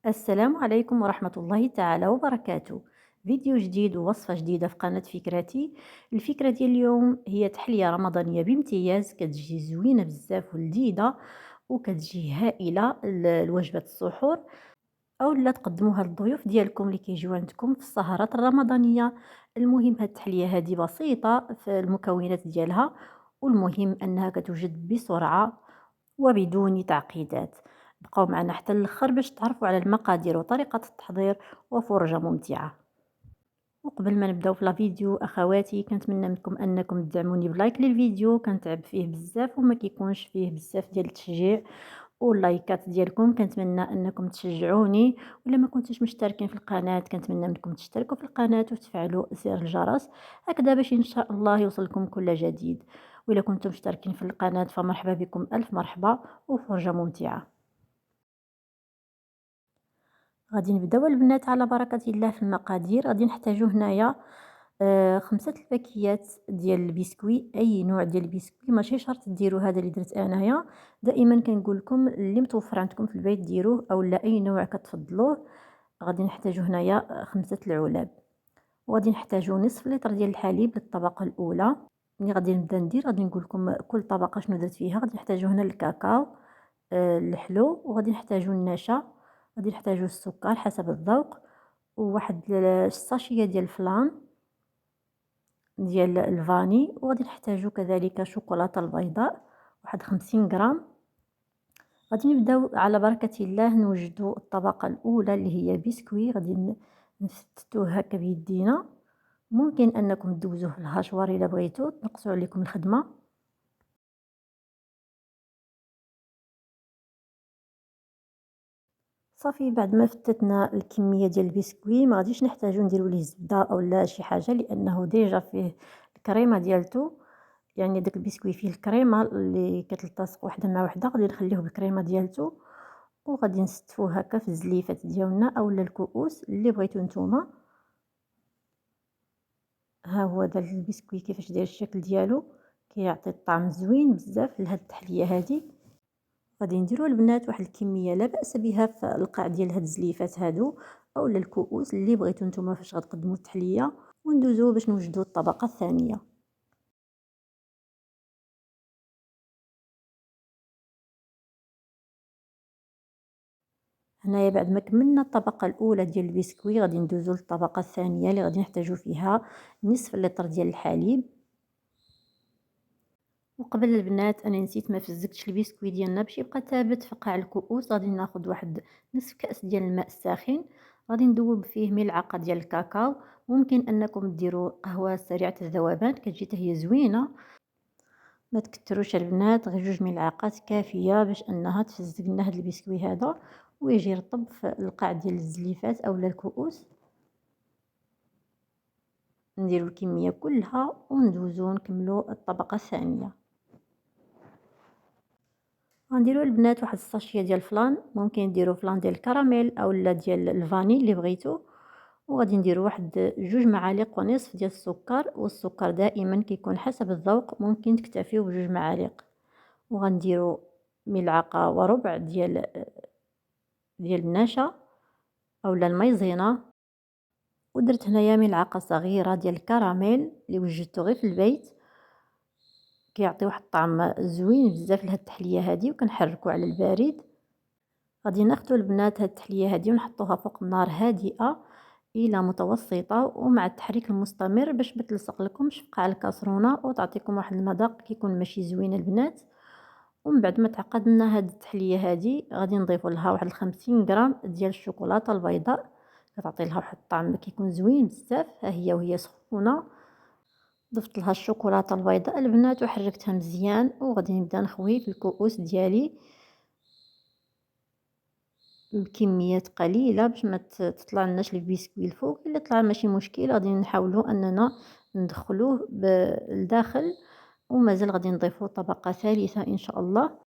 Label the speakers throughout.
Speaker 1: السلام عليكم ورحمة الله تعالى وبركاته. فيديو جديد ووصفة جديدة في قناة فكرتي. الفكرة ديال اليوم هي تحلية رمضانية بامتياز، كتجي زوينة بزاف ولذيذة وكتجي هائلة لوجبة السحور، أو لا تقدموها للضيوف ديالكم اللي كيجيو عندكم في السهرات الرمضانية. المهم هاد التحلية هادي بسيطة في المكونات ديالها، والمهم أنها كتوجد بسرعة وبدون تعقيدات. بقاو معنا حتى الاخر باش تعرفوا على المقادير وطريقة التحضير وفرجة ممتعة. وقبل ما نبداو في لا فيديو اخواتي، كنتمنى منكم انكم تدعموني بلايك للفيديو، كنتعب فيه بزاف وما كيكونش فيه بزاف ديال التشجيع واللايكات ديالكم. كنتمنى انكم تشجعوني، ولا ما كنتوش مشتركين في القناة كنتمنى منكم تشتركوا في القناة وتفعلوا زر الجرس هكذا باش ان شاء الله يوصلكم كل جديد. وإلا كنتم مشتركين في القناة فمرحبا بكم، ألف مرحبا وفرجة ممتعة. غادي نبداو البنات على بركة الله في المقادير. غادي نحتاجو هنايا 5 الباكيات ديال البسكوي، أي نوع ديال البسكوي، ماشي شرط ديروا هذا اللي درت أنايا. دائما كنقول لكم اللي متوفر عندكم في البيت ديروه، أولا أي نوع كتفضلوه. غادي نحتاجو هنايا 5 العلب، وغادي نحتاجو نصف لتر ديال الحليب للطبقة الأولى. ملي غادي نبدا ندير غادي نقول لكم كل طبقة شنو درت فيها. غادي نحتاجو هنا الكاكاو، الحلو، وغادي نحتاجو النشا، غادي نحتاجو السكر حسب الذوق، وواحد الساشية ديال الفلان ديال الفاني، وغادي نحتاجو كذلك شوكولاتة البيضاء واحد 50 غرام. غادي نبداو على بركة الله نوجدو الطبقة الأولى اللي هي بسكوي. غادي نفتتوه هكا بيدينا، ممكن أنكم دوزوه في الهاشوار إلا بغيتو تنقصوا عليكم الخدمة. صافي بعد ما فتتنا الكمية ديال البسكوي ما غاديش نحتاجو نديرو ليه الزبدة أولا شي حاجة، لأنه ديجا فيه الكريمة ديالتو. يعني داك البسكوي فيه الكريمة اللي كتلتصق وحدة مع وحدة، غادي نخليوه بالكريمة ديالتو، وغادي نستفوه هكا في الزليفات ديالنا أولا الكؤوس اللي بغيتو نتوما. ها هو هذا البسكوي كيفاش داير الشكل ديالو، كيعطي الطعم زوين بزاف لهاد التحلية هادي. غادي نديرو البنات واحد الكمية لا بأس بها في القاع ديال هاد الزليفات هادو اولا الكؤوس اللي بغيتو نتوما فاش غتقدموا التحلية، وندوزو باش نوجدو الطبقة الثانية. هنايا بعد ما كملنا الطبقة الأولى ديال البسكوي غادي ندوزو للطبقة الثانية اللي غادي نحتاجو فيها نصف لتر ديال الحليب. وقبل البنات انا نسيت ما فزقتش البسكوي ديالنا باش يبقى ثابت في قاع الكؤوس. غادي ناخذ واحد نصف كأس ديال الماء الساخن، غادي ندوب فيه ملعقة ديال الكاكاو. ممكن انكم ديروا قهوة سريعة الذوبان كتجي حتى هي زوينة. ما تكتروش البنات، غير 2 ملعقات كافية باش انها تفزق لنا هذا البسكوي هذا ويجي يرطب في القاع ديال الزليفات اولا الكؤوس. نديروا الكمية كلها وندوزو نكملوا الطبقة الثانية. غنديرو البنات واحد الساشية ديال الفلان، ممكن ديروا فلان ديال الكراميل اولا ديال الفاني اللي بغيتو. وغادي نديرو واحد 2 معالق ونصف ديال السكر، والسكر دائما كيكون حسب الذوق، ممكن تكتفيو ب2 معالق. وغنديرو 1.25 ملعقة ديال النشا اولا المايزينا. ودرت هنايا ملعقة صغيرة ديال الكراميل اللي وجدته غير في البيت، كيعطي واحد الطعم زوين بزاف لهاد التحلية هادي، وكنحركو على البارد. غادي ناخدو البنات هاد التحلية هادي ونحطوها فوق نار هادئة الى متوسطة، ومع التحريك المستمر باش ما تلصق لكمش في قاع الكاسرونة وتعطيكم واحد المذاق كيكون ماشي زوين البنات. ومن بعد ما تعقد لنا هاد التحلية هادي غادي نضيفو لها واحد 50 غرام ديال الشوكولاتة البيضاء، كتعطي لها واحد الطعم كيكون زوين بزاف. ها هي وهي سخونة ضفت لها الشوكولاتة البيضاء البنات وحركتها مزيان، وغادي نبدا نخوي في الكؤوس ديالي بكميات قليلة باش ما تطلعلناش البسكوي الفوق. الا طلع ماشي مشكل، غادي نحاولوا اننا ندخلوه لداخل، ومازال غادي نضيفوا طبقة ثالثة ان شاء الله.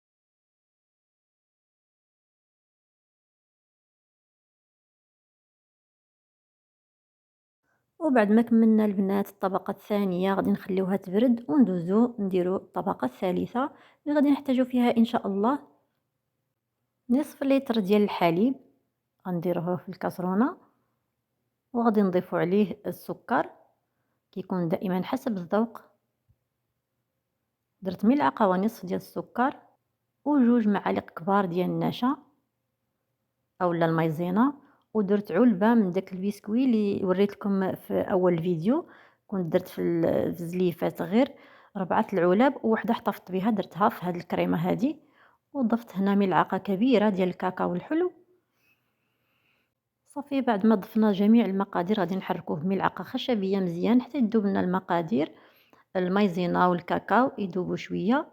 Speaker 1: وبعد ما كملنا البنات الطبقة الثانية غادي نخليوها تبرد وندوزو نديرو الطبقة الثالثة اللي غادي نحتاجو فيها ان شاء الله نصف لتر ديال الحليب. غنديروه في الكاسرونة وغادي نضيفو عليه السكر كيكون دائما حسب الذوق. درت ملعقة ونصف ديال السكر وجوج معالق كبار ديال النشا اولا المايزينا، ودرت علبة من داك البسكوي اللي وريت لكم في اول فيديو. كنت درت في الزليفات غير 4 العلب ووحده احتفظت بها درتها في هاد الكريمه هادي. وضفت هنا ملعقة كبيرة ديال الكاكاو الحلو. صافي بعد ما ضفنا جميع المقادير غادي نحركوه بملعقة خشبية مزيان حتى يذوب لنا المقادير، المايزينا والكاكاو يذوبوا شوية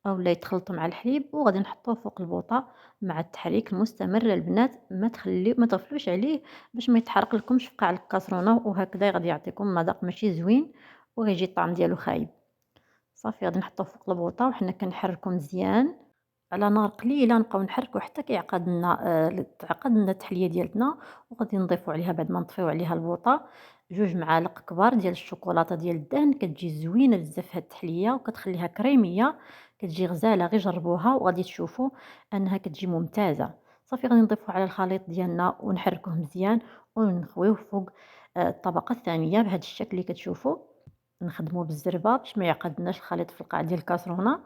Speaker 1: اولا يتخلطوا مع الحليب، وغادي نحطوه فوق البوطه مع التحريك المستمر البنات. ما تغفلوش عليه باش ما يتحرق لكمش في قاع الكاسرونه، وهكذا غادي يعطيكم مذاق ماشي زوين وغيجي الطعم ديالو خايب. صافي غادي نحطوه فوق البوطه وحنا كنحركو مزيان على نار قليله، نبقاو نحركو حتى كيعقد لنا تعقد لنا التحليه ديالتنا. وغادي نضيفو عليها بعد ما نطفيو عليها البوطه جوج معالق كبار ديال الشوكولاته ديال الدهن. كتجي زوينه بزاف هاد التحليه وكتخليها كريميه، كتجي غزاله. غير جربوها وغادي تشوفوا انها كتجي ممتازه. صافي غادي نضيفو على الخليط ديالنا ونحركوه مزيان ونخويوه فوق الطبقه الثانيه بهذا الشكل اللي كتشوفوا. نخدمو بالزربه باش ما يعقدناش الخليط في القاع ديال الكاسرونه.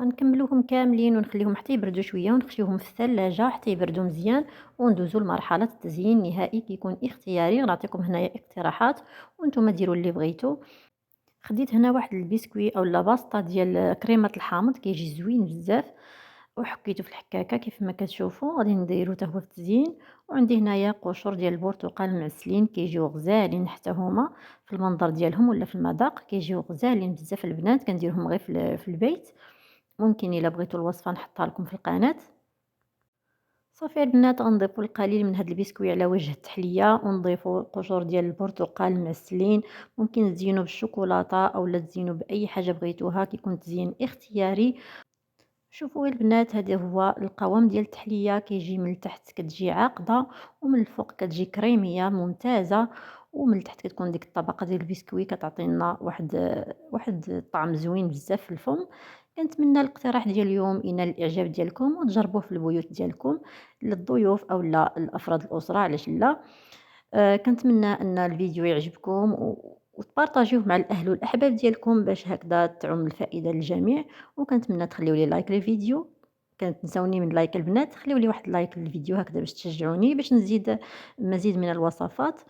Speaker 1: غنكملوهم كاملين ونخليهم حتى يبردوا شويه ونخليوهم في الثلاجه حتى يبردوا مزيان، وندوزو لمرحله التزيين النهائي كيكون اختياري. غنعطيكم هنايا اقتراحات وانتم ديروا اللي بغيتو. خديت هنا واحد البسكوي اولا باسطه ديال كريمه الحامض كيجي زوين بزاف، وحكيته في الحكاكه كيف ما كتشوفوا. غادي نديرو حتى هو في التزيين. وعندي هنايا قشور ديال البرتقال معسلين كيجيو غزالين حتى هما في المنظر ديالهم ولا في المذاق كيجيو غزالين بزاف البنات. كنديرهم غير في البيت، ممكن الا بغيتوا الوصفه نحطها لكم في القناه. صافي البنات غنضيفوا القليل من هاد البسكوي على وجه التحليه ونضيفوا قشور ديال البرتقال المعسلين. ممكن تزينوا بالشوكولاته اولا تزينوا باي حاجه بغيتوها كيكون تزيين اختياري. شوفوا البنات هذا هو القوام ديال التحليه كيجي من التحت كتجي عاقده ومن الفوق كتجي كريميه ممتازه، ومن التحت كتكون ديك الطبقه ديال البسكوي كتعطينا واحد الطعم زوين بزاف في الفم. كنتمنى الاقتراح ديال اليوم ينال الاعجاب ديالكم وتجربوه في البيوت ديالكم للضيوف اولا الافراد الاسره علاش لا. كنتمنى ان الفيديو يعجبكم وتبارطاجيوه مع الاهل والاحباب ديالكم باش هكذا تعم الفائده للجميع. وكنتمنى تخليو لي لايك للفيديو. كانت تنساوني من لايك البنات، خليو لي واحد لايك للفيديو هكذا باش تشجعوني باش نزيد مزيد من الوصفات.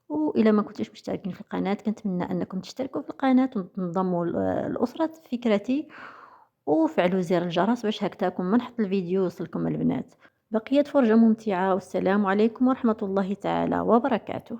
Speaker 1: والى ما كنتوش مشتركين في القناه كنتمنى انكم تشتركوا في القناه وتنضموا لاسره فكرتي وفعلوا زر الجرس باش هكذاكم ما نحط الفيديو يوصلكم البنات. بقيت فرجه ممتعه والسلام عليكم ورحمه الله تعالى وبركاته.